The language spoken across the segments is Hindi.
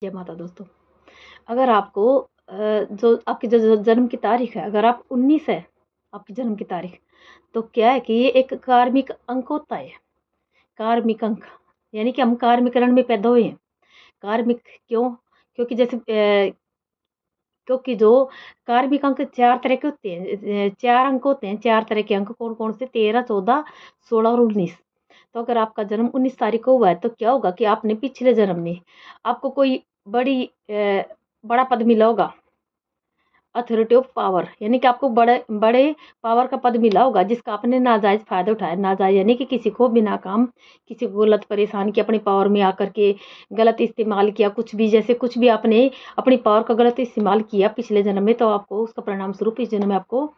जय माता दोस्तों। अगर आपको जो आपकी जो जन्म की तारीख है, अगर आप 19 है आपकी जन्म की तारीख, तो क्या है कि ये एक कार्मिक अंक होता है। कार्मिक अंक यानी कि हम कार्मिकरण में पैदा हुए हैं। कार्मिक क्यों? क्योंकि जैसे क्योंकि जो कार्मिक अंक 4 तरह के होते हैं, 4 अंक होते हैं, 4 तरह के अंक कौन-कौन से? 13, 14, 16 और 19। तो अगर आपका जन्म 19 तारीख को हुआ है, तो क्या होगा कि आपने पिछले जन्म में आपको कोई बड़ी बड़ा पद मिला होगा। अथॉरिटी ऑफ पावर यानी कि आपको बड़े बड़े पावर का पद मिला होगा, जिसका आपने नाजायज़ फ़ायदा उठाया। नाजायज़ यानी कि किसी को बिना काम, किसी को गलत परेशान किया, अपनी पावर में आकर के गलत इस्तेमाल किया, कुछ भी जैसे कुछ भी आपने अपनी पावर का गलत इस्तेमाल किया पिछले जन्म में, तो आपको उसका परिणाम स्वरूप इस जन्म में आपको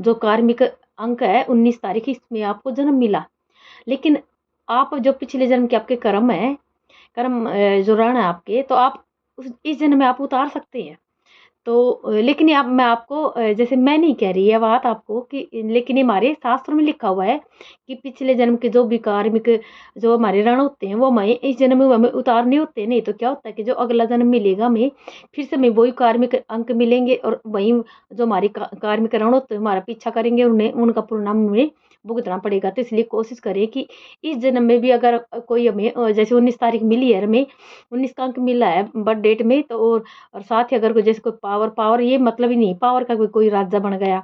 जो कार्मिक अंक है 19 तारीख, इसमें आपको जन्म मिला। लेकिन आप जो पिछले जन्म के आपके कर्म हैं, कर्म जो ऋण है आपके, तो आप इस जन्म में आप उतार सकते हैं। तो लेकिन अब मैं आपको जैसे मैं नहीं कह रही ये बात आपको कि, लेकिन ये हमारे शास्त्रों में लिखा हुआ है कि पिछले जन्म के जो भी कार्मिक जो हमारे ऋण होते हैं, वो हमें इस जन्म में हमें उतारने होते हैं। नहीं तो क्या होता है कि जो अगला जन्म मिलेगा हमें, फिर से हमें वही कार्मिक अंक मिलेंगे और वही जो हमारी कार्मिक ऋण होते हैं हमारा पीछा करेंगे, उन्हें उनका परिणाम हमें भुगतना पड़ेगा। तो इसलिए कोशिश करें कि इस जन्म में भी अगर कोई हमें जैसे 19 तारीख मिली है, हमें 19 का अंक मिला है बर्थ डेट में, तो और साथ ही अगर कोई जैसे कोई पावर पावर ये मतलब ही नहीं पावर का कोई कोई राजा बन गया,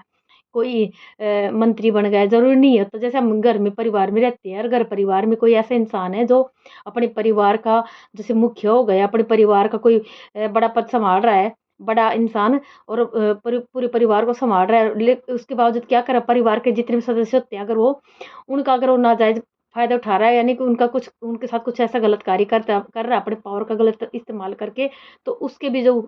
कोई मंत्री बन गया, ज़रूरी नहीं है। तो जैसे हम घर में परिवार में रहते हैं और घर परिवार में कोई ऐसा इंसान है जो अपने परिवार का जैसे मुखिया हो गया, अपने परिवार का कोई बड़ा पद सँभाल रहा है, बड़ा इंसान, और पूरे परिवार को सँभाल रहा है। उसके बावजूद क्या कर रहा है, परिवार के जितने भी सदस्य होते हैं, अगर वो नाजायज़ फ़ायदा उठा रहा है, यानी कि उनका कुछ उनके साथ कुछ ऐसा गलत कार्य कर रहा है अपने पावर का गलत इस्तेमाल करके, तो उसके भी जो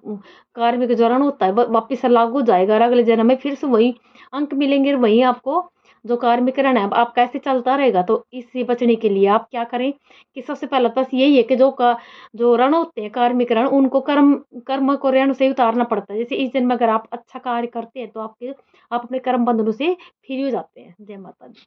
कार्मिक जो ऋण होता है वो वापिस से लागू हो जाएगा और अगले जन्म में फिर से वही अंक मिलेंगे और वहीं आपको जो कार्मिक ऋण है आपका ऐसे चलता रहेगा। तो इससे बचने के लिए आप क्या करें कि सबसे पहला बस यही है कि जो ऋण होते हैं कार्मिक ऋण, उनको कर्म कर्म को ऋण से उतारना पड़ता है। जैसे इस जन्म में अगर आप अच्छा कार्य करते हैं, तो आप अपने कर्म बंधनों से फ्री हो जाते हैं। जय माता दी।